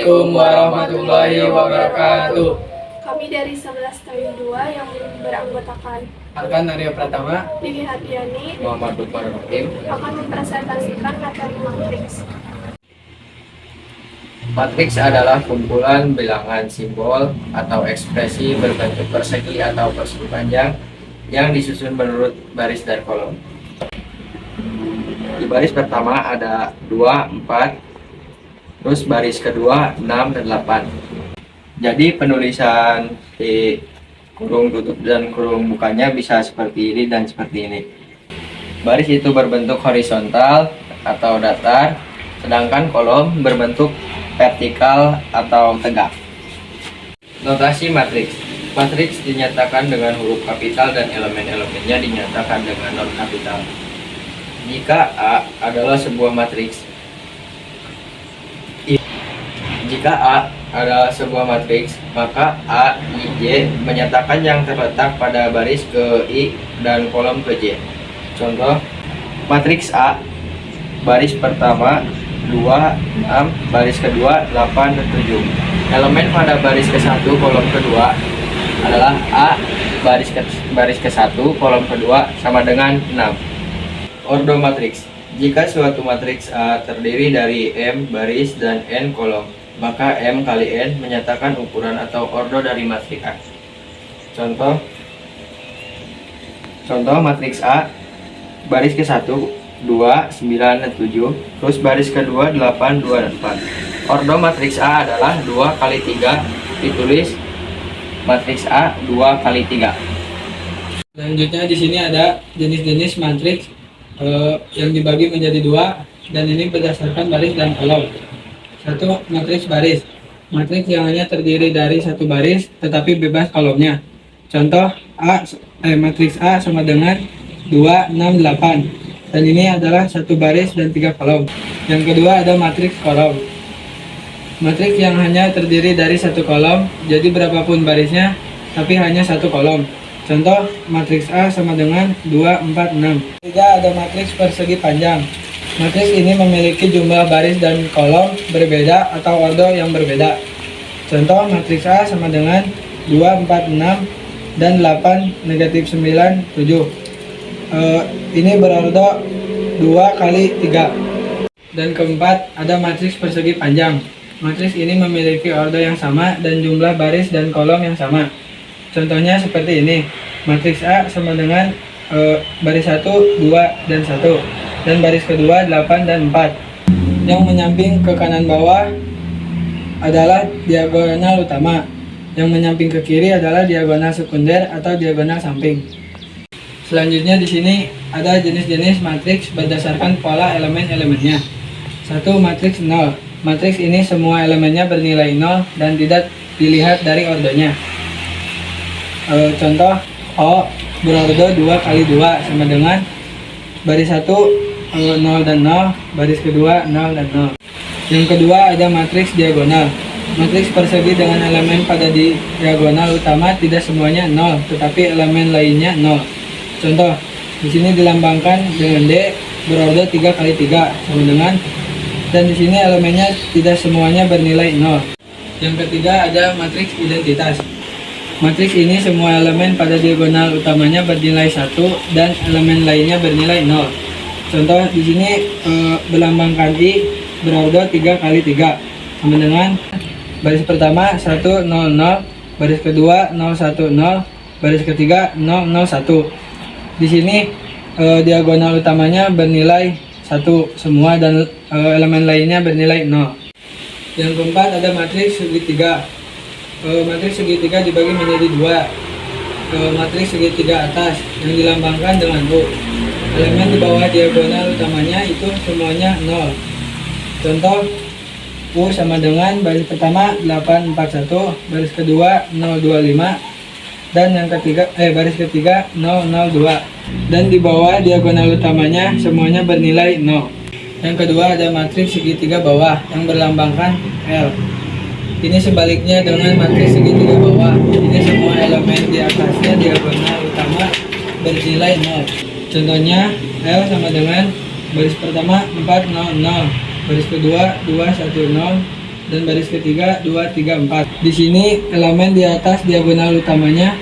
Assalamualaikum warahmatullahi wabarakatuh. Kami dari 11 tahun 2 yang beranggotakan Arkan Arya Pratama, Lili Hadiani Muhammad Lukman Hakim. akan mempresentasikan materi matriks. Matriks adalah kumpulan bilangan simbol atau ekspresi berbentuk persegi atau persegi panjang yang disusun menurut baris dan kolom. Di baris pertama ada 2, 4, terus baris kedua 6 dan 8. Jadi penulisan di kurung tutup dan kurung bukanya bisa seperti ini dan seperti ini. Baris itu berbentuk horizontal atau datar, sedangkan kolom berbentuk vertikal atau tegak. Notasi matriks. Matriks dinyatakan dengan huruf kapital dan elemen-elemennya dinyatakan dengan non kapital. Jika A adalah sebuah matriks, maka A, I, J menyatakan yang terletak pada baris ke I dan kolom ke J. Contoh, matriks A, baris pertama 2, 6, baris kedua 8 dan 7. Elemen pada baris ke-1 kolom kedua adalah A, baris ke-1 kolom kedua sama dengan 6. Ordo matriks. Jika suatu matriks A terdiri dari M baris dan N kolom, maka M kali N menyatakan ukuran atau ordo dari matriks A. Contoh matriks A, baris ke-1 2, 9, dan 7, terus baris kedua 8, 2, dan 4. Ordo matriks A adalah 2 kali 3, ditulis matriks A 2 kali 3. Selanjutnya di sini ada jenis-jenis matriks yang dibagi menjadi 2, dan ini berdasarkan baris dan kolom. 1. Matriks baris. Matriks yang hanya terdiri dari satu baris tetapi bebas kolomnya. Contoh matriks A sama dengan 2, 6, 8. Dan ini adalah satu baris dan 3 kolom. Yang kedua ada matriks kolom. Matriks yang hanya terdiri dari satu kolom, jadi berapapun barisnya tapi hanya satu kolom. Contoh, matriks A sama dengan 2, 4, 6. Ketiga, ada matriks persegi panjang. Matriks ini memiliki jumlah baris dan kolom berbeda atau ordo yang berbeda. Contoh, matriks A sama dengan 2, 4, 6, dan 8, negatif 9, 7. Ini berordo 2 kali 3. Dan keempat, ada matriks persegi panjang. Matriks ini memiliki ordo yang sama dan jumlah baris dan kolom yang sama. Contohnya seperti ini, matriks A sama dengan baris 1, 2, dan 1, dan baris kedua 8 dan 4. Yang menyamping ke kanan bawah adalah diagonal utama, yang menyamping ke kiri adalah diagonal sekunder atau diagonal samping. Selanjutnya di sini ada jenis-jenis matriks berdasarkan pola elemen-elemennya. 1. Matriks 0. Matriks ini semua elemennya bernilai 0 dan tidak dilihat dari ordonya. Contoh, O berordo 2 kali 2 sama dengan baris 1 0 dan 0, baris kedua 0 dan 0. Yang kedua ada matriks diagonal. Matriks persegi dengan elemen pada diagonal utama tidak semuanya 0, tetapi elemen lainnya 0. Contoh, di sini dilambangkan dengan D berordo 3 kali 3 sama dengan, dan di sini elemennya tidak semuanya bernilai 0. Yang ketiga ada matriks identitas. Matriks ini semua elemen pada diagonal utamanya bernilai 1 dan elemen lainnya bernilai 0. Contoh di sini berlambangkan I berordo 3 kali 3 sama dengan baris pertama 1, 0, 0, baris kedua 0, 1, 0, baris ketiga 0, 0, 1. Di sini diagonal utamanya bernilai 1 semua dan elemen lainnya bernilai 0. Yang keempat ada matriks segitiga. Matriks segitiga dibagi menjadi 2. Matriks segitiga atas yang dilambangkan dengan U. Elemen di bawah diagonal utamanya itu semuanya 0. Contoh, U sama dengan baris pertama 841, baris kedua 025, dan yang ketiga baris ketiga 002. Dan di bawah diagonal utamanya semuanya bernilai 0. Yang kedua ada matriks segitiga bawah yang berlambangkan L. Ini sebaliknya dengan matriks segitiga bawah. Ini semua elemen di atasnya diagonal utama bernilai 0. Contohnya L sama dengan baris pertama 400, baris kedua 210, dan baris ketiga 2, 3, 4. Di sini elemen di atas diagonal utamanya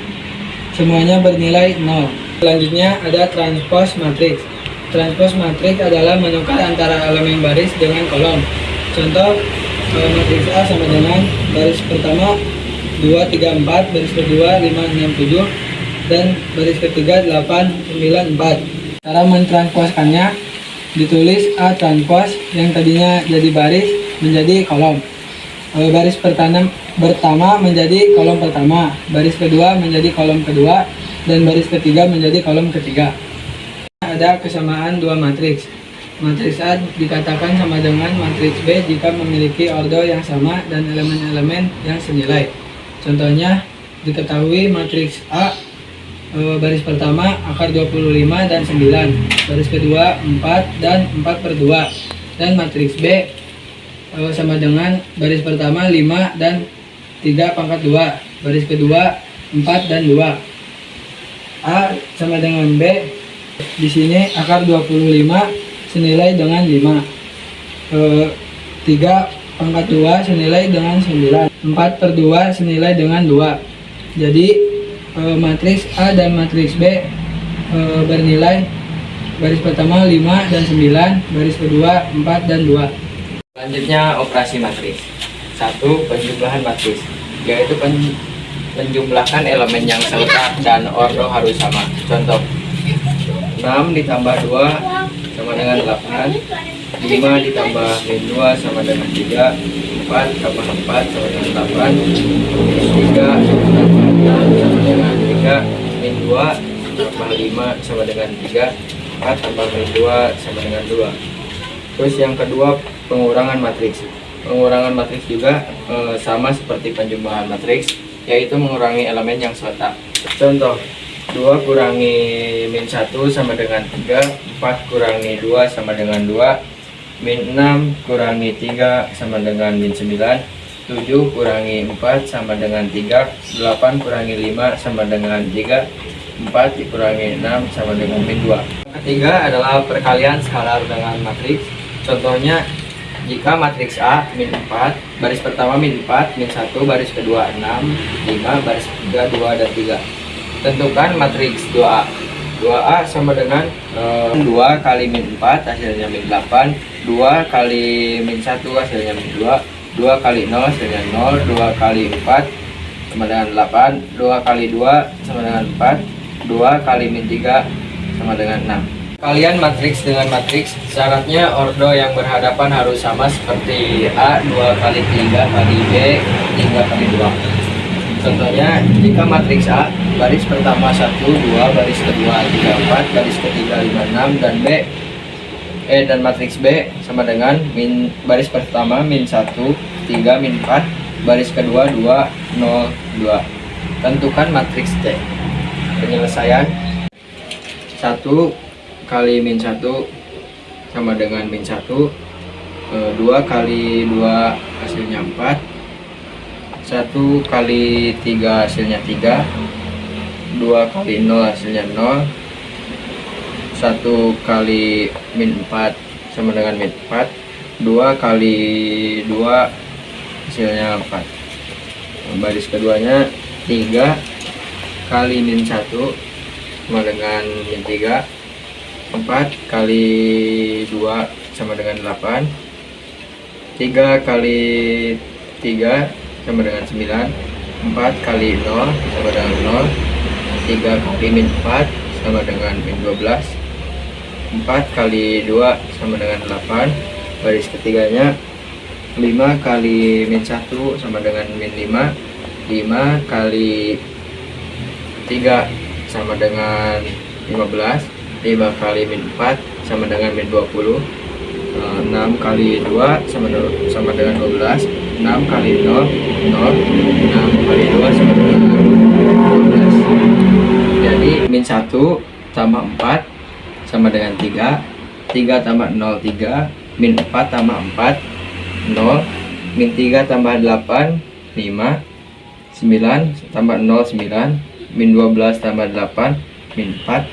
semuanya bernilai 0. Selanjutnya ada transpose matriks. Transpose matriks adalah menukar antara elemen baris dengan kolom. Contoh, matriks A sama dengan baris pertama 2, 3, 4, baris kedua 5, 6, 7, dan baris ketiga 8, 9, 4. Cara mentransposkannya, ditulis A transpose yang tadinya jadi baris menjadi kolom. Baris pertama menjadi kolom pertama, baris kedua menjadi kolom kedua, dan baris ketiga menjadi kolom ketiga. Ada kesamaan dua matriks. Matriks A dikatakan sama dengan matriks B jika memiliki ordo yang sama dan elemen-elemen yang senilai. Contohnya, diketahui matriks A baris pertama akar 25 dan 9, baris kedua 4 dan 4/2, dan matriks B sama dengan baris pertama 5 dan 3/2, baris kedua 4 dan 2. A sama dengan B. Di sini akar 25 senilai dengan 5. 3/2 senilai dengan 9. 4/2 senilai dengan 2. Jadi matriks A dan matriks B bernilai baris pertama 5 dan 9, baris kedua 4 dan 2. Selanjutnya operasi matriks. 1. Penjumlahan matriks, yaitu menjumlahkan elemen yang seletak dan ordo harus sama. Contoh, 6 ditambah 2 sama dengan 8, 5 ditambah min 2 sama dengan 3, 4 tambah 4 sama dengan 8, 3 tambah 6 sama dengan 3, min 2 tambah 5 sama dengan 3, 4 tambah min 2 sama dengan 2. Terus yang kedua, pengurangan matriks. Pengurangan matriks juga sama seperti penjumlahan matriks, yaitu mengurangi elemen yang seletak. Contoh, 2 kurangi min 1 sama dengan 3, 4 kurangi 2 sama dengan 2, min 6 kurangi 3 sama dengan min 9, 7 kurangi 4 sama dengan 3, 8 kurangi 5 sama dengan 3, 4 dikurangi 6 sama dengan min 2. Ketiga adalah perkalian skalar dengan matriks. Contohnya, jika matriks A min 4, baris pertama min 4, min 1, baris kedua 6, 5, baris ketiga 2 dan 3. Tentukan matriks 2A. 2A sama dengan 2 kali min 4 hasilnya min 8, 2 kali min 1 hasilnya min 2, 2 kali 0 hasilnya 0, 2 kali 4 sama dengan 8, 2 kali 2 sama dengan 4, 2 kali min 3 sama dengan 6. Kalian matriks dengan matriks, syaratnya ordo yang berhadapan harus sama seperti A 2 kali 3 kali B 3 kali 2. Contohnya, jika matriks A baris pertama 1, 2, baris kedua 3, 4, baris ketiga 5, 6, dan B dan matriks B sama dengan baris pertama min 1, 3, min 4, baris kedua 2, 0, 2. Tentukan matriks C. Penyelesaian, 1 kali min 1 sama dengan min 1, 2 kali 2 hasilnya 4, 1 kali 3 hasilnya 3, 2 kali 0 hasilnya 0, 1 kali min 4 sama dengan min 4, 2 kali 2 hasilnya 4. Baris keduanya 3 kali min 1 sama dengan min 3, 4 kali 2 sama dengan 8, 3 kali 3 sama dengan 9, 4 kali 0 sama dengan 0, 3 kali min 4 sama dengan min 12, 4 kali 2 sama dengan 8, baris ketiganya 5 kali min 1 sama dengan min 5, 5 kali 3 sama dengan 15, 5 kali min 4 sama dengan min 20, 6 kali 2 sama dengan 12, 6 kali 0, 0, 6 kali 2 sama dengan 12. Jadi min 1 tambah 4 sama dengan 3, 3 tambah 0, 3, min 4 tambah 4, 0, min 3 tambah 8, 5, 9 tambah 0, 9, min 12 tambah 8, min 4,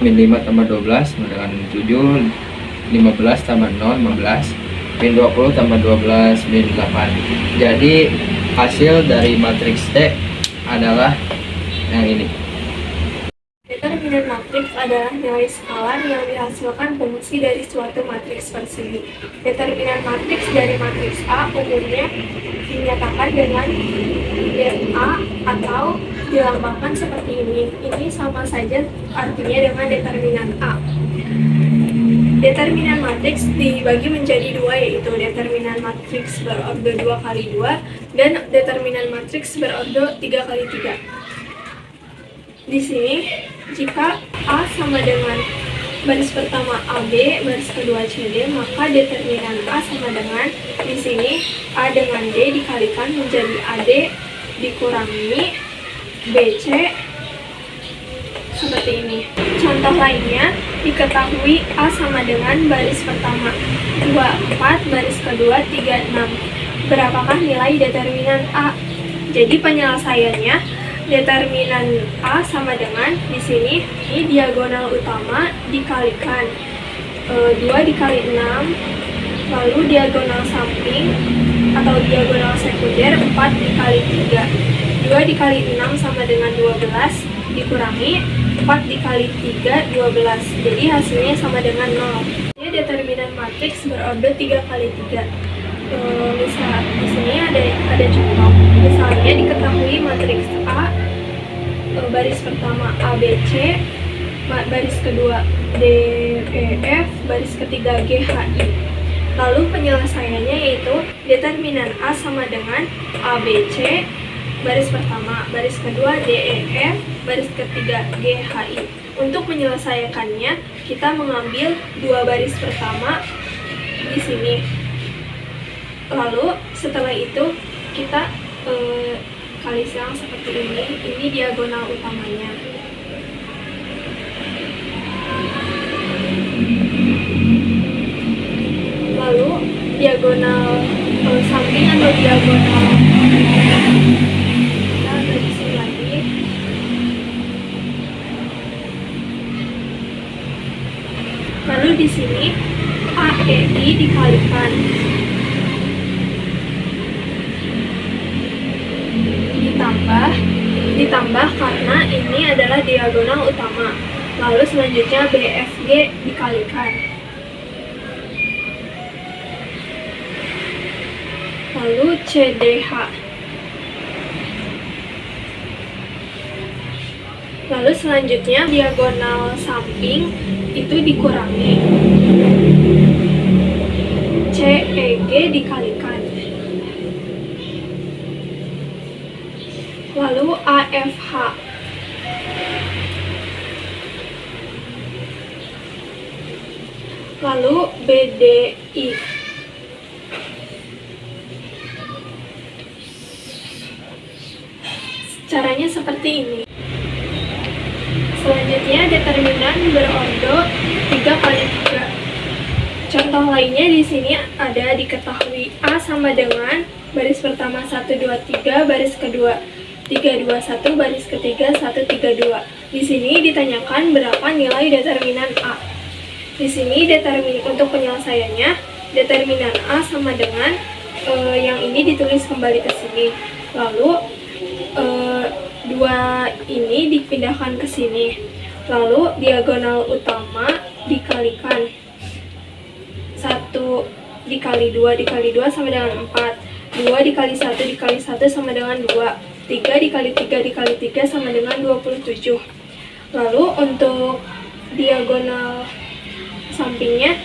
min 5 tambah 12 sama dengan 7, 15 tambah 0, 15, min 20 tambah 12 min 8. Jadi hasil dari matriks T adalah yang ini. Determinan matriks adalah nilai skalar yang dihasilkan fungsi dari suatu matriks persegi. Determinan matriks dari matriks A umumnya dinyatakan dengan DA atau dilambangkan seperti ini. Ini sama saja artinya dengan determinan A. Determinan matriks dibagi menjadi dua, yaitu determinan matriks berordo 2 kali 2 dan determinan matriks berordo 3 kali 3. Di sini, jika A sama dengan baris pertama AB, baris kedua CD, maka determinan A sama dengan, di sini A dengan D dikalikan menjadi AD dikurangi BC seperti ini. Contoh lainnya, diketahui A sama dengan baris pertama 24, baris kedua 36. Berapakah nilai determinan A? Jadi penyelesaiannya, determinan A sama dengan, di sini ini diagonal utama dikalikan 2 dikali 6, lalu diagonal samping atau diagonal sekunder 4 dikali 3. 2 dikali 6 sama dengan 12 dikurangi 4 dikali 3, 12. Jadi hasilnya sama dengan 0. Ini determinan matriks berordo 3 kali 3. Misal di sini ada contoh. Misalnya diketahui matriks A baris pertama ABC, baris kedua DEF, baris ketiga GHI. Lalu penyelesaiannya yaitu determinan A sama dengan ABC baris pertama, baris kedua DEF, baris ketiga GHI. Untuk menyelesaikannya, kita mengambil dua baris pertama di sini. Lalu setelah itu kita kali silang seperti ini. Ini diagonal utamanya. Lalu diagonal samping atau diagonal lagi. Lalu di sini AEI dikalikan ditambah karena ini adalah diagonal utama. Lalu selanjutnya BFG dikalikan. Lalu CDH. Lalu selanjutnya diagonal samping itu dikurangi. CEG dikalikan. Lalu AFH. Lalu BDI. Caranya seperti ini. Selanjutnya determinan berordo 3 kali 3. Contoh lainnya di sini ada diketahui A sama dengan baris pertama 1 2 3, baris kedua 3 2 1, baris ketiga 1 3 2. Di sini ditanyakan berapa nilai determinan A. Di sini untuk penyelesaiannya, determinan A sama dengan yang ini ditulis kembali ke sini. Lalu 2 ini dipindahkan ke sini. Lalu diagonal utama dikalikan 1 dikali 2 dikali 2 sama dengan 4. 2 dikali 1 dikali 1 sama dengan 2. 3 dikali 3 dikali 3 sama dengan 27. Lalu untuk diagonal sampingnya,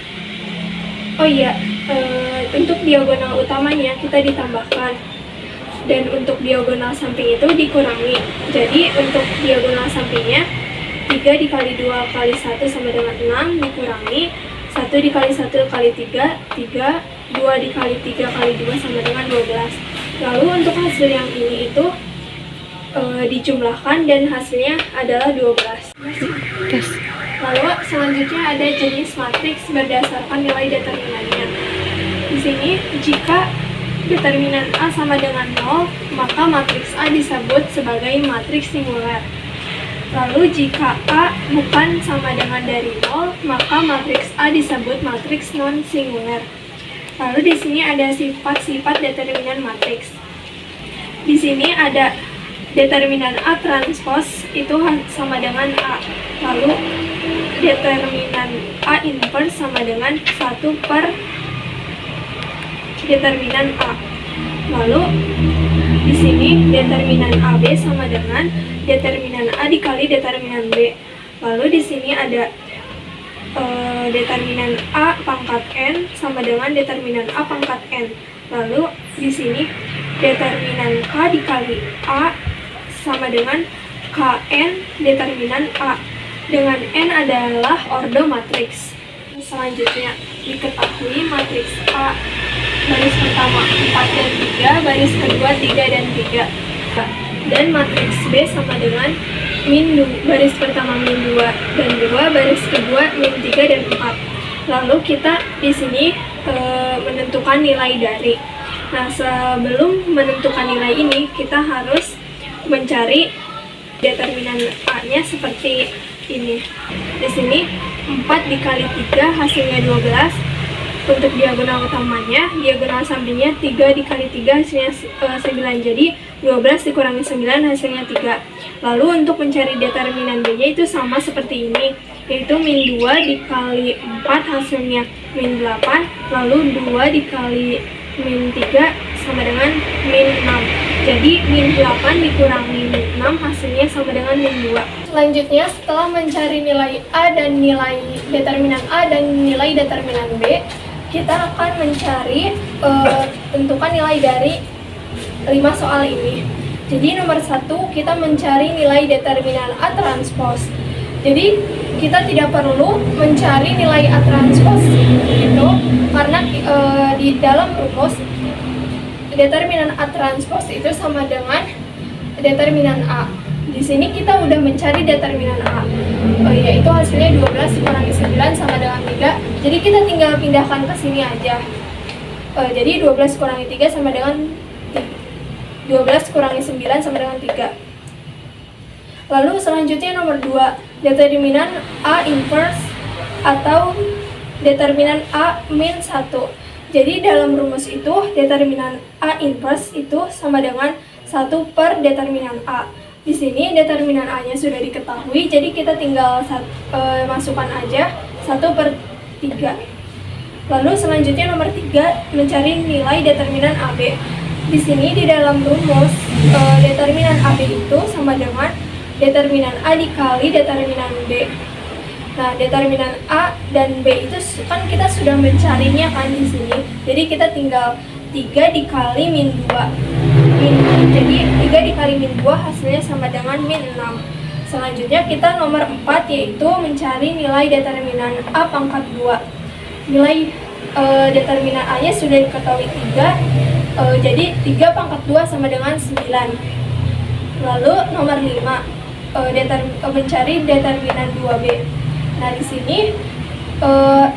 untuk diagonal utamanya kita ditambahkan, dan untuk diagonal samping itu dikurangi. Jadi untuk diagonal sampingnya 3 dikali 2 kali 1 sama dengan 6 dikurangi 1 dikali 1 kali 3, 2 dikali 3 kali 2 sama dengan 12. Lalu untuk hasil yang ini itu dijumlahkan dan hasilnya adalah 12. Lalu selanjutnya ada jenis matriks berdasarkan nilai determinannya. Di sini jika determinan A sama dengan 0, maka matriks A disebut sebagai matriks singular. Lalu jika A bukan sama dengan dari 0, maka matriks A disebut matriks non-singular. Lalu di sini ada sifat-sifat determinan matriks. Di sini ada determinan A transpose itu sama dengan A. Lalu determinan A inverse sama dengan 1 per determinan A. Lalu di sini determinan AB sama dengan determinan A dikali determinan B. Lalu di sini ada determinan A pangkat N sama dengan determinan A pangkat N. Lalu di sini determinan K dikali A sama dengan Kn determinan A. Dengan N adalah ordo matriks. Selanjutnya diketahui matriks A baris pertama 4 dan 3, baris kedua 3 dan 3. Dan matriks B sama dengan baris pertama min 2 dan 2, baris kedua min 3 dan 4. Lalu kita di sini menentukan nilai dari. Nah, sebelum menentukan nilai ini kita harus mencari determinan A-nya seperti ini. Di sini 4 dikali 3 hasilnya 12. Untuk diagonal utamanya, diagonal sampingnya 3 dikali 3 hasilnya 9. Jadi 12 dikurangi 9 hasilnya 3. Lalu untuk mencari determinan B-nya itu sama seperti ini, yaitu min 2 dikali 4 hasilnya min 8. Lalu 2 dikali min 3 sama dengan min 6. Jadi min 8 dikurangi min 6 hasilnya sama dengan min 2. Selanjutnya setelah mencari nilai A dan nilai determinan A dan nilai determinan B, kita akan mencari tentukan nilai dari 5 soal ini. Jadi nomor 1 kita mencari nilai determinan A transpose. Jadi kita tidak perlu mencari nilai A transpose itu karena di dalam rumus determinan A transpose itu sama dengan determinan A. Di sini kita udah mencari determinan A, yaitu hasilnya 12 dikurangi 9 sama dengan 3. Jadi kita tinggal pindahkan ke sini aja. Jadi 12 kurangi 3 sama dengan 12 kurangi 9 sama dengan 3. Lalu selanjutnya nomor 2, determinan A inverse atau determinan A min 1. Jadi dalam rumus itu determinan A inverse itu sama dengan 1 per determinan A. Di sini determinan A-nya sudah diketahui, jadi kita tinggal masukkan aja 1 per 3. Lalu selanjutnya nomor 3, mencari nilai determinan AB. Di sini di dalam rumus determinan AB itu sama dengan determinan A dikali determinan B. Nah, determinan A dan B itu kan kita sudah mencarinya kan di sini. Jadi kita tinggal 3 dikali min 2. Jadi 3 dikali min 2 hasilnya sama dengan min 6. Selanjutnya kita nomor 4, yaitu mencari nilai determinan A pangkat 2. Nilai determinan A nya sudah diketahui 3, jadi 3 pangkat 2 sama dengan 9. Lalu nomor 5, mencari determinan 2B. Nah, di sini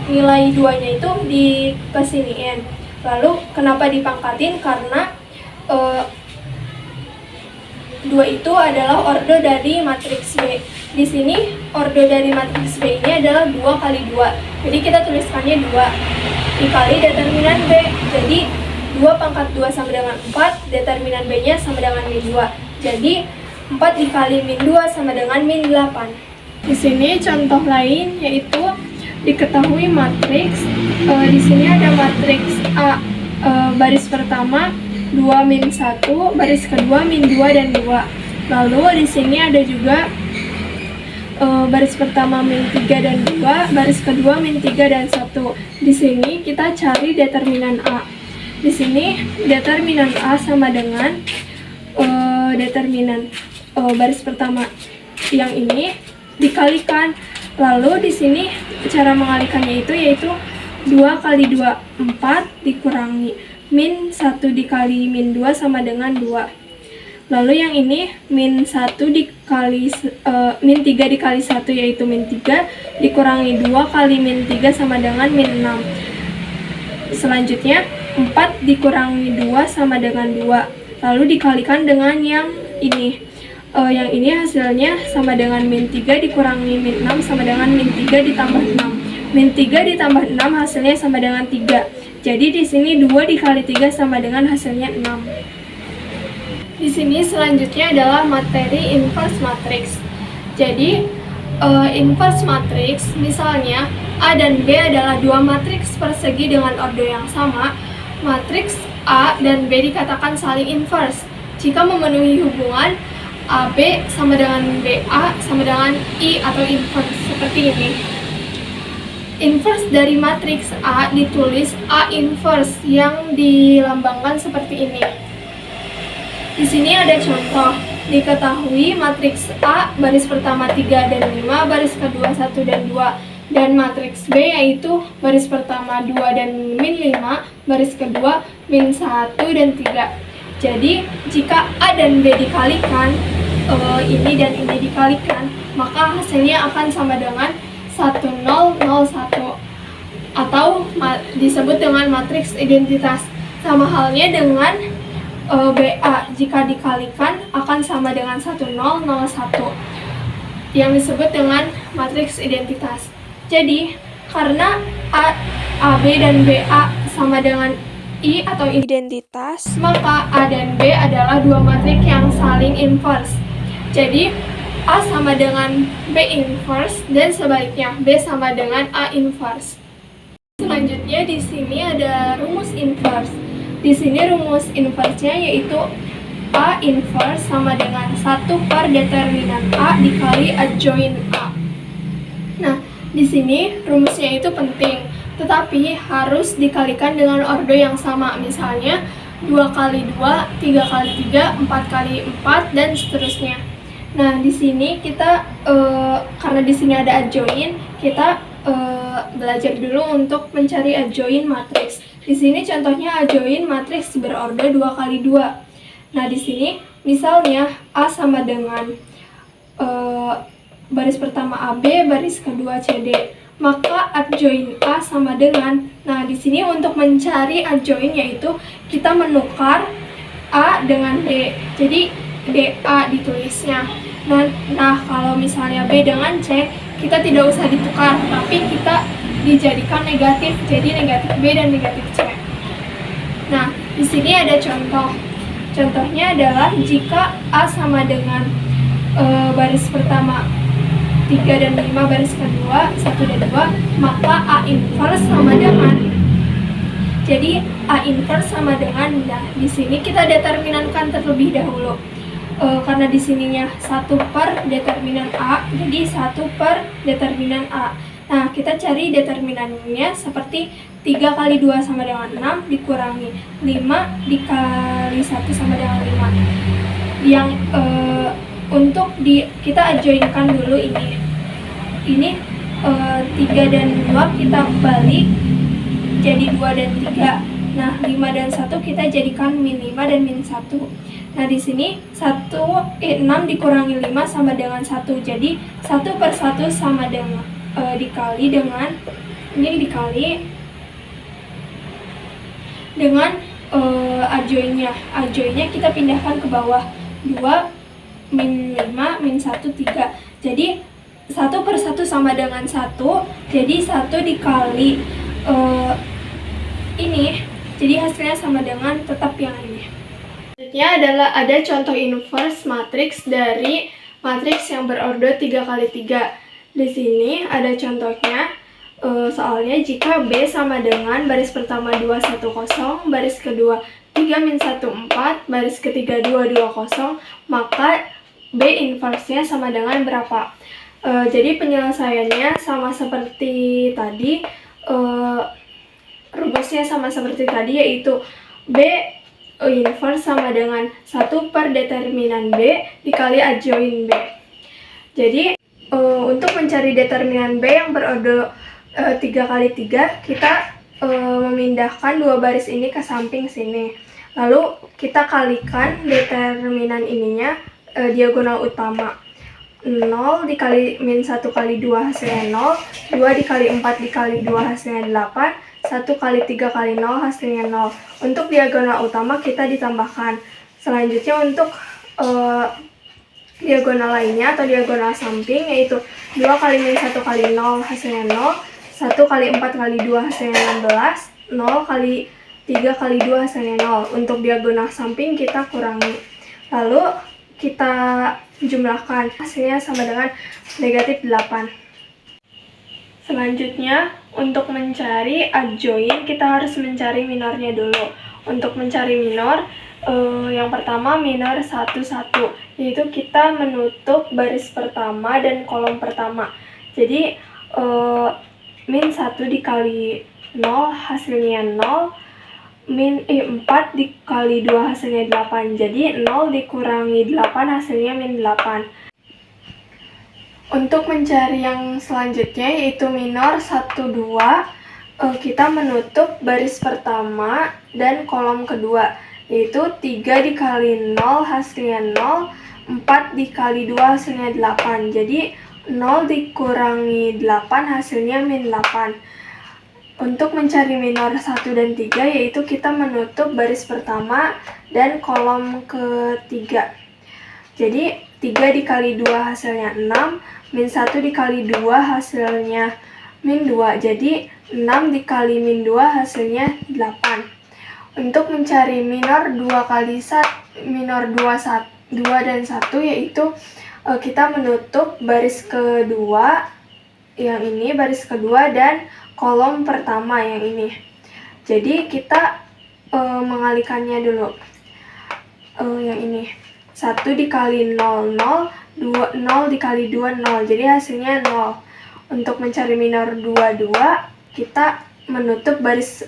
nilai 2 nya itu dikesiniin. Lalu kenapa dipangkatin? Karena 2 itu adalah ordo dari matriks B. Di sini ordo dari matriks B ini adalah 2 kali 2. Jadi kita tuliskannya 2 dikali determinan B. Jadi 2 pangkat 2 sama dengan 4, determinan B-nya sama dengan min 2. Jadi 4 dikali min 2 sama dengan min 8. Di sini contoh lain yaitu diketahui matriks. Di sini ada matriks A baris pertama 2 min 1, baris kedua min 2 dan 2. Lalu di sini ada juga baris pertama min 3 dan 2, baris kedua min 3 dan 1. Di sini kita cari determinan A. Di sini determinan A sama dengan determinan baris pertama yang ini dikalikan. Lalu di sini cara mengalikannya itu yaitu 2 kali 2 4 dikurangi min 1 dikali min 2 sama dengan 2. Lalu yang ini min 1 dikali min 3 dikali 1 yaitu min 3 dikurangi 2 kali min 3 sama dengan min 6. Selanjutnya 4 dikurangi 2 sama dengan 2. Lalu dikalikan dengan yang ini. Yang ini hasilnya sama dengan min 3 dikurangi min 6 sama dengan min 3 ditambah 6. Min 3 ditambah 6 hasilnya sama dengan 3. Jadi di sini 2 dikali 3 sama dengan hasilnya 6. Di sini selanjutnya adalah materi inverse matrix. Jadi inverse matrix misalnya A dan B adalah dua matriks persegi dengan ordo yang sama. Matriks A dan B dikatakan saling inverse jika memenuhi hubungan AB sama dengan BA sama dengan I atau inverse seperti ini. Inverse dari matriks A ditulis A inverse yang dilambangkan seperti ini. Di sini ada contoh. Diketahui matriks A baris pertama 3 dan 5, baris kedua 1 dan 2, dan matriks B yaitu baris pertama 2 dan min 5, baris kedua min 1 dan 3. Jadi jika A dan B dikalikan, ini dan ini dikalikan, maka hasilnya akan sama dengan 1001 atau disebut dengan matriks identitas. Sama halnya dengan BA jika dikalikan akan sama dengan 1001 yang disebut dengan matriks identitas. Jadi karena AB dan BA sama dengan I atau identitas, maka A dan B adalah dua matriks yang saling inverse. Jadi A sama dengan B inverse dan sebaliknya B sama dengan A inverse. Selanjutnya di sini ada rumus inverse. Di sini rumus inverse-nya yaitu A inverse sama dengan 1 per determinan A dikali adjoint A. Nah, di sini rumusnya itu penting, tetapi harus dikalikan dengan ordo yang sama. Misalnya 2 kali 2, 3 kali 3, 4 kali 4, dan seterusnya. Nah, di sini kita, karena di sini ada adjoint, kita belajar dulu untuk mencari adjoint matriks. Di sini contohnya adjoint matriks berordo 2 kali 2. Nah, di sini misalnya A sama dengan baris pertama AB, baris kedua CD. Maka adjoint A sama dengan, nah di sini untuk mencari adjoint yaitu kita menukar A dengan D. Jadi DA ditulisnya. Nah, kalau misalnya B dengan C, kita tidak usah ditukar, tapi kita dijadikan negatif, jadi negatif B dan negatif C. Nah, di sini ada contoh. Contohnya adalah jika A sama dengan baris pertama 3 dan 5, baris kedua 1 dan 2, maka A inverse sama dengan, jadi A inverse sama dengan, nah di sini kita determinankan terlebih dahulu. Karena di sininya 1 per determinan A, jadi 1 per determinan A. Nah, kita cari determinannya seperti 3 kali 2 sama dengan 6 dikurangi 5 dikali 1 sama dengan 5. Yang untuk kita adjointkan dulu ini. Ini 3 dan 2 kita balik jadi 2 dan 3. Nah, 5 dan 1 kita jadikan min 5 dan min 1. Nah, di sini 6 dikurangi 5 sama dengan 1. Jadi 1 per 1 sama dengan dikali dengan ini dikali dengan adjointnya. Adjointnya kita pindahkan ke bawah. 2 min 5 min 1 3. Jadi 1 per 1 sama dengan 1. Jadi 1 dikali ini. Jadi hasilnya sama dengan tetap yang ini. Selanjutnya adalah ada contoh inverse matriks dari matriks yang berordo 3 kali 3. Di sini ada contohnya, soalnya jika B sama dengan baris pertama 2 1 0, baris kedua 3 min 1 4, baris ketiga 2 2 0, maka B inverse-nya sama dengan berapa? Jadi penyelesaiannya sama seperti tadi, rumusnya sama seperti tadi, yaitu B inverse sama dengan 1 per determinan B dikali adjoint B. Jadi untuk mencari determinan B yang berordo 3 kali 3, kita memindahkan dua baris ini ke samping sini. Lalu kita kalikan determinan ininya diagonal utama. 0 dikali min 1 kali 2 hasilnya 0, 2 dikali 4 dikali 2 hasilnya 8, 1 kali 3 kali 0 hasilnya 0. Untuk diagonal utama kita ditambahkan. Selanjutnya untuk diagonal lainnya atau diagonal samping, yaitu 2 kali min 1 kali 0 hasilnya 0, 1 kali 4 kali 2 hasilnya 16, 0 kali 3 kali 2 hasilnya 0. Untuk diagonal samping kita kurangi. Lalu kita jumlahkan. Hasilnya sama dengan negatif 8. Selanjutnya, untuk mencari adjoin, kita harus mencari minornya dulu. Untuk mencari minor, yang pertama minor 1, 1, yaitu kita menutup baris pertama dan kolom pertama. Jadi, min 1 dikali 0 hasilnya 0, 4 dikali 2 hasilnya 8. Jadi, 0 dikurangi 8 hasilnya min 8. Untuk mencari yang selanjutnya yaitu minor 1, 2, kita menutup baris pertama dan kolom kedua, yaitu 3 dikali 0 hasilnya 0, 4 dikali 2 hasilnya 8. Jadi 0 dikurangi 8 hasilnya min 8. Untuk mencari minor 1 dan 3 yaitu kita menutup baris pertama dan kolom ketiga. Jadi 3 dikali 2 hasilnya 6, min 1 dikali 2 hasilnya min 2. Jadi 6 dikali min 2 hasilnya 8. Untuk mencari minor 2 kali 1, minor 2 dan 1 yaitu kita menutup baris kedua yang ini, baris kedua dan kolom pertama yang ini. Jadi kita mengalihkannya dulu. Yang ini 1 dikali 0, 0, 0 dikali 2, 0. Jadi hasilnya 0. Untuk mencari minor 2, 2, kita menutup baris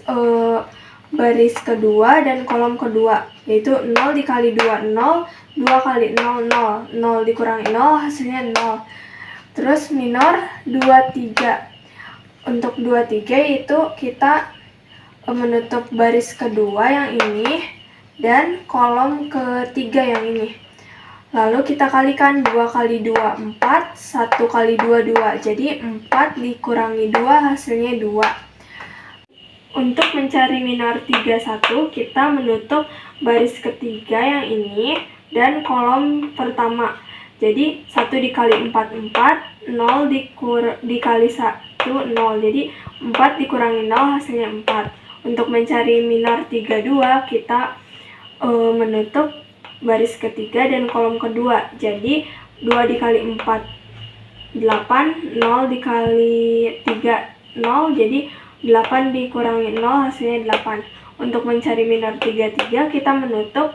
kedua dan kolom kedua, yaitu 0 dikali 2, 0, 2 kali 0, 0, 0 dikurangi 0, hasilnya 0. Terus minor 2, 3. Untuk 2, 3 itu kita menutup baris kedua yang ini dan kolom ketiga yang ini. Lalu kita kalikan 2 kali 2, 4, 1 kali 2, 2. Jadi 4 dikurangi 2 hasilnya 2. Untuk mencari minor 3, 1, kita menutup baris ketiga yang ini dan kolom pertama. Jadi 1 dikali 4, 4, 0 dikali 1, 0. Jadi 4 dikurangi 0 hasilnya 4. Untuk mencari minor 3, 2, kita menutup baris ketiga dan kolom kedua. Jadi 2 dikali 4, 8, 0 dikali 3, 0. Jadi 8 dikurangi 0 hasilnya 8. Untuk mencari minor 3, 3, kita menutup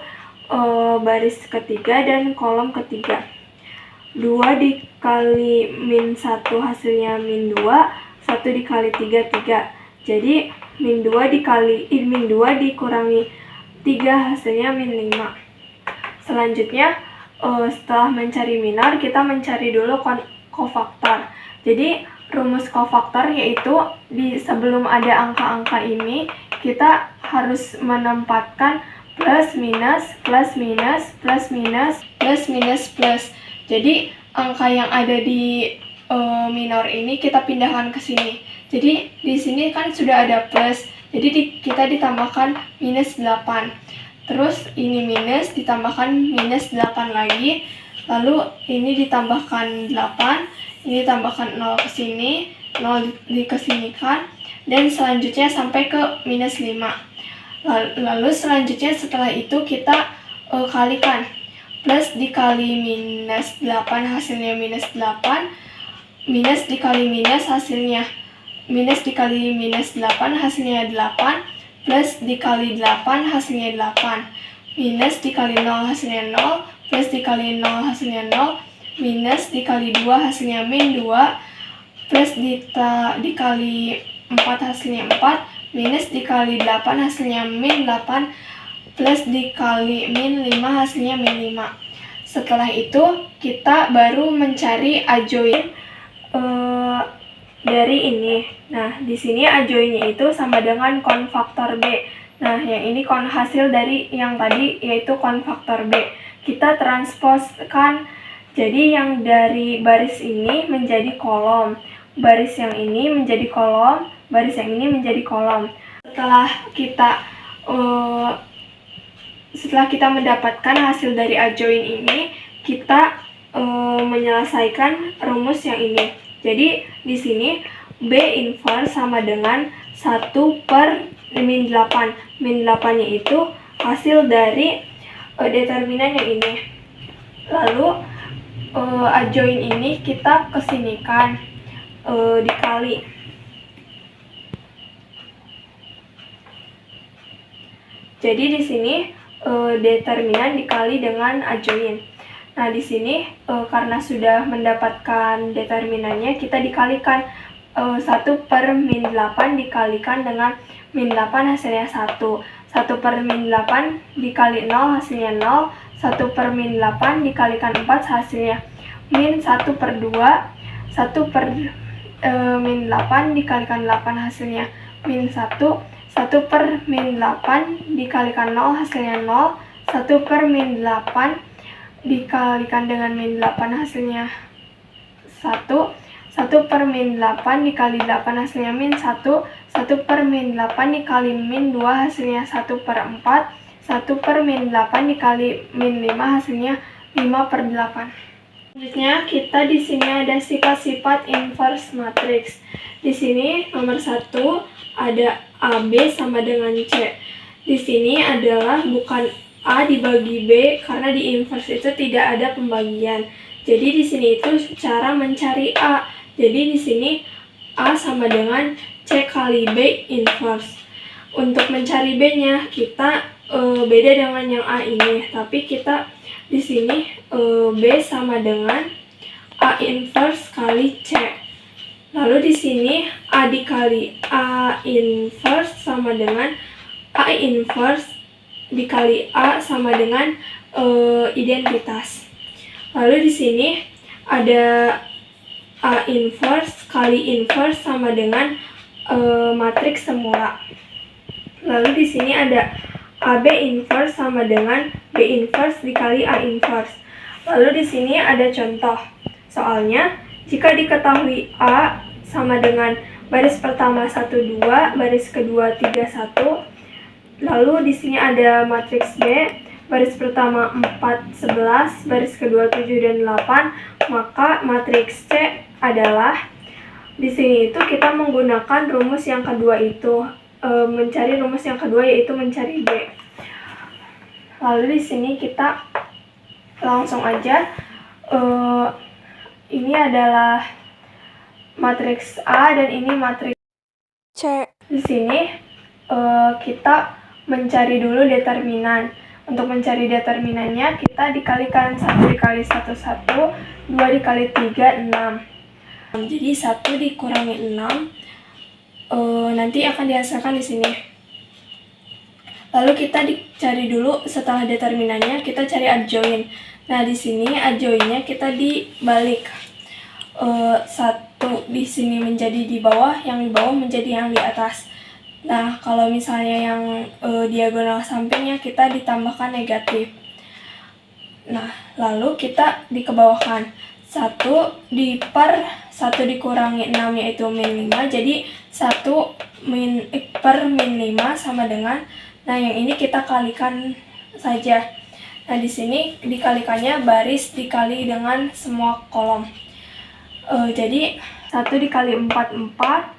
baris ketiga dan kolom ketiga. 2 dikali min 1 hasilnya min 2, 1 dikali 3, 3. Jadi min 2 dikurangi 3 hasilnya min 5. Selanjutnya, setelah mencari minor, kita mencari dulu kofaktor. Jadi, rumus kofaktor yaitu sebelum ada angka-angka ini, kita harus menempatkan plus minus, plus minus, plus minus, plus minus, plus. Jadi, angka yang ada di minor ini kita pindahkan ke sini. Jadi, di sini kan sudah ada plus, jadi kita ditambahkan minus 8. Terus ini minus ditambahkan minus 8 lagi, lalu ini ditambahkan 8, ini ditambahkan 0 ke sini, 0 dikesinikan, dan selanjutnya sampai ke minus 5. Lalu selanjutnya setelah itu kita kalikan, plus dikali minus 8 hasilnya minus 8, minus dikali minus hasilnya minus dikali minus 8 hasilnya 8, plus dikali 8 hasilnya 8, minus dikali 0 hasilnya 0, plus dikali 0 hasilnya 0, minus dikali 2 hasilnya min 2, plus dikali 4 hasilnya 4, minus dikali 8 hasilnya min 8, plus dikali min 5 hasilnya min 5. Setelah itu kita baru mencari adjoin dari ini. Nah, di sini adjoinnya itu sama dengan konfaktor B. Nah, yang ini hasil dari yang tadi yaitu konfaktor B. Kita transposkan, jadi yang dari baris ini menjadi kolom, baris yang ini menjadi kolom, baris yang ini menjadi kolom. Setelah kita mendapatkan hasil dari adjoin ini, kita menyelesaikan rumus yang ini. Jadi di sini B inverse sama dengan 1 per min 8. Min 8-nya itu hasil dari determinan yang ini. Lalu adjoin ini kita kesinikan, dikali. Jadi di sini determinan dikali dengan adjoin. Nah, di sini karena sudah mendapatkan determinannya, kita dikalikan 1 per min 8 dikalikan dengan min 8 hasilnya 1. 1 per min 8 dikali 0 hasilnya 0. 1 per min 8 dikalikan 4 hasilnya min 1 per 2. 1 per min 8 dikalikan 8 hasilnya min 1. 1 per min 8 dikalikan 0 hasilnya 0. 1 per min 8 dikalikan dengan min 8 hasilnya 1. 1 per min 8 dikali 8 hasilnya min 1. 1 per min 8 dikali min 2 hasilnya 1 per 4. 1 per min 8 dikali min 5 hasilnya 5 per 8. Selanjutnya kita di sini ada sifat-sifat inverse matriks. Di sini nomor 1 ada AB sama dengan C. Di sini adalah bukan A dibagi B karena di inverse itu tidak ada pembagian. Jadi di sini itu cara mencari A. Jadi di sini A sama dengan C kali B inverse. Untuk mencari B-nya kita beda dengan yang A ini, tapi kita di sini B sama dengan A inverse kali C. Lalu di sini A dikali A inverse sama dengan A inverse dikali A sama dengan identitas. Lalu di sini ada A inverse kali inverse sama dengan matriks semula. Lalu di sini ada AB inverse sama dengan B inverse dikali A inverse. Lalu di sini ada contoh. Soalnya, jika diketahui A sama dengan baris pertama 1 2, baris kedua 3 1. Lalu di sini ada matriks B, baris pertama 4 11, baris kedua 7 dan 8, maka matriks C adalah di sini itu kita menggunakan rumus yang kedua itu, mencari rumus yang kedua yaitu mencari B. Lalu di sini kita langsung aja, ini adalah matriks A dan ini matriks C. Di sini kita mencari dulu determinan. Untuk mencari determinannya kita dikalikan 1 dikali 1 1, 2 dikali 3 6. Jadi 1 dikurangi 6 nanti akan dihasilkan di sini. Lalu kita dicari dulu setelah determinannya, kita cari adjoin. Nah, di sini adjoinnya kita dibalik. 1 di sini menjadi di bawah, yang di bawah menjadi yang di atas. Nah, kalau misalnya yang diagonal sampingnya kita ditambahkan negatif. Nah, lalu kita dikebawahkan 1 dikurangi 6 yaitu min 5. Jadi 1 per min 5 sama dengan, nah yang ini kita kalikan saja. Nah, di sini dikalikannya baris dikali dengan semua kolom. Jadi 1 dikali 4 4,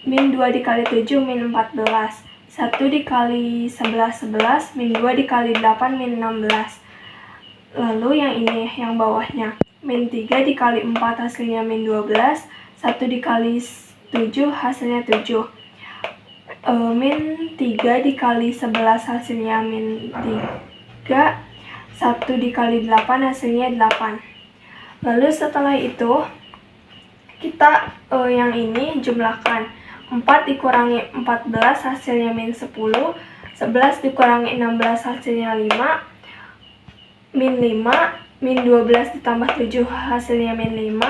min 2 dikali 7 min 14, 1 dikali 11 11, min 2 dikali 8 min 16. Lalu yang ini yang bawahnya, min 3 dikali 4 hasilnya min 12, 1 dikali 7 hasilnya 7, min 3 dikali 11 hasilnya min 3, 1 dikali 8 hasilnya 8. Lalu setelah itu kita yang ini jumlahkan. 4 dikurangi 14 hasilnya min 10, 11 dikurangi 16 hasilnya 5, min 5, min 12 ditambah 7 hasilnya min 5,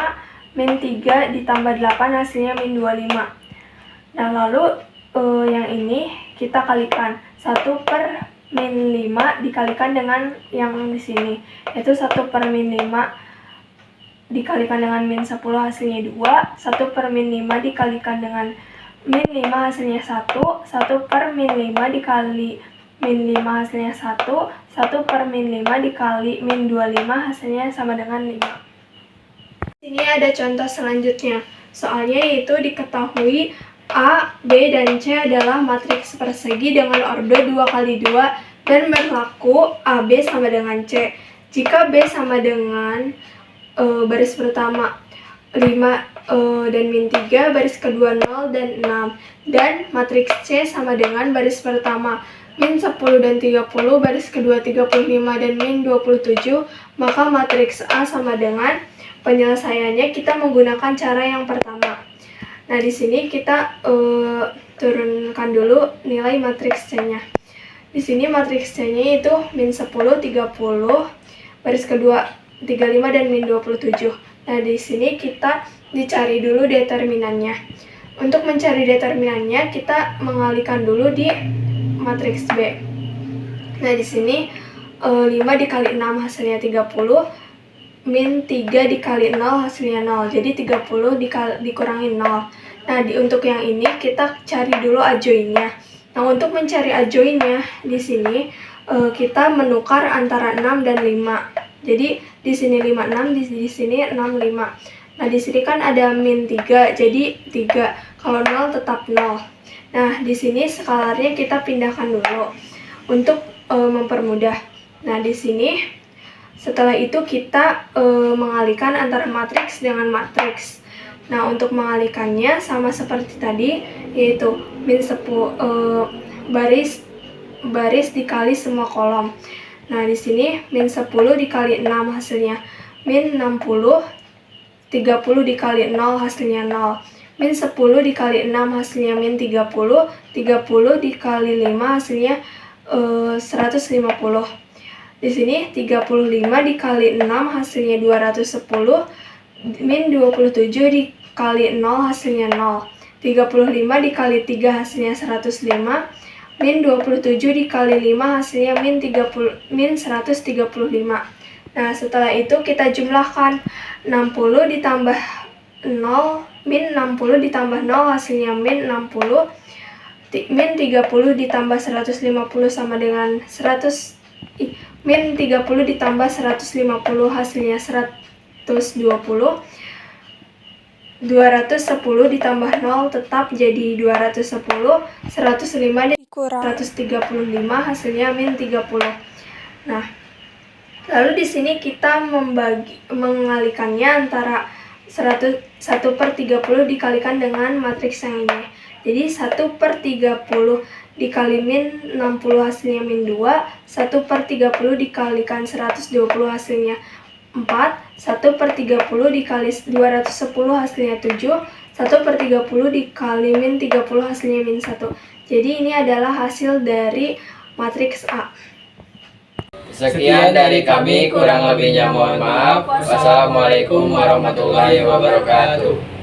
min 3 ditambah 8 hasilnya min 25. Nah, lalu yang ini kita kalikan. 1 per min 5 dikalikan dengan yang di sini, yaitu 1 per min 5 dikalikan dengan min 10 hasilnya 2, 1 per min 5 dikalikan dengan min 5 hasilnya 1, 1 per min 5 dikali min 5 hasilnya 1, 1 per min 5 dikali min 25 hasilnya sama dengan 5. Ini ada contoh selanjutnya. Soalnya yaitu diketahui A, B, dan C adalah matriks persegi dengan ordo 2x2 dan berlaku AB sama dengan C. Jika B sama dengan baris pertama 5 dan min 3, baris kedua 0 dan 6, dan matriks C sama dengan baris pertama min 10 dan 30, baris kedua 35 dan min 27, maka matriks A sama dengan, penyelesaiannya kita menggunakan cara yang pertama. Nah, di sini kita turunkan dulu nilai matriks C-nya. Di sini matriks C-nya itu min 10, 30, baris kedua 35 dan min 27. Nah, di sini kita dicari dulu determinannya. Untuk mencari determinannya, kita mengalihkan dulu di matriks B. Nah, di sini 5 dikali 6 hasilnya 30, min 3 dikali 0 hasilnya 0. Jadi 30 dikurangi 0. Nah, untuk yang ini kita cari dulu adjoinnya. Nah, untuk mencari adjoinnya di sini kita menukar antara 6 dan 5. Jadi di sini 5 6, di sini 6 5. Nah, di sini kan ada min 3, jadi 3. Kalau 0 tetap 0. Nah, di sini skalarnya kita pindahkan dulu untuk mempermudah. Nah, di sini setelah itu kita mengalihkan antara matriks dengan matriks. Nah, untuk mengalihkannya sama seperti tadi, yaitu min 10 baris dikali semua kolom. Nah, di sini min 10 dikali 6 hasilnya min 60, 30 dikali 0 hasilnya 0. Min 10 dikali 6 hasilnya min 30, 30 dikali 5 hasilnya 150. Di sini 35 dikali 6 hasilnya 210, min 27 dikali 0 hasilnya 0. 35 dikali 3 hasilnya 105, min 27 dikali 5 hasilnya min 135. Nah, setelah itu kita jumlahkan 60 ditambah 0, min 60 ditambah 0 hasilnya min 60, min 30 ditambah 150 sama dengan min 30 ditambah 150 hasilnya 120, 210 ditambah 0 tetap jadi 210, 105 dikurang 135 hasilnya min 30. Nah, lalu di sini kita mengalihkannya antara 1/30 dikalikan dengan matriks yang ini. Jadi 1/30 dikali min 60 hasilnya min 2, 1/30 dikalikan 120 hasilnya 4, 1/30 dikali 210 hasilnya 7, 1/30 dikali min 30 hasilnya min 1. Jadi ini adalah hasil dari matriks A. Sekian dari kami, kurang lebihnya mohon maaf. Wassalamualaikum warahmatullahi wabarakatuh.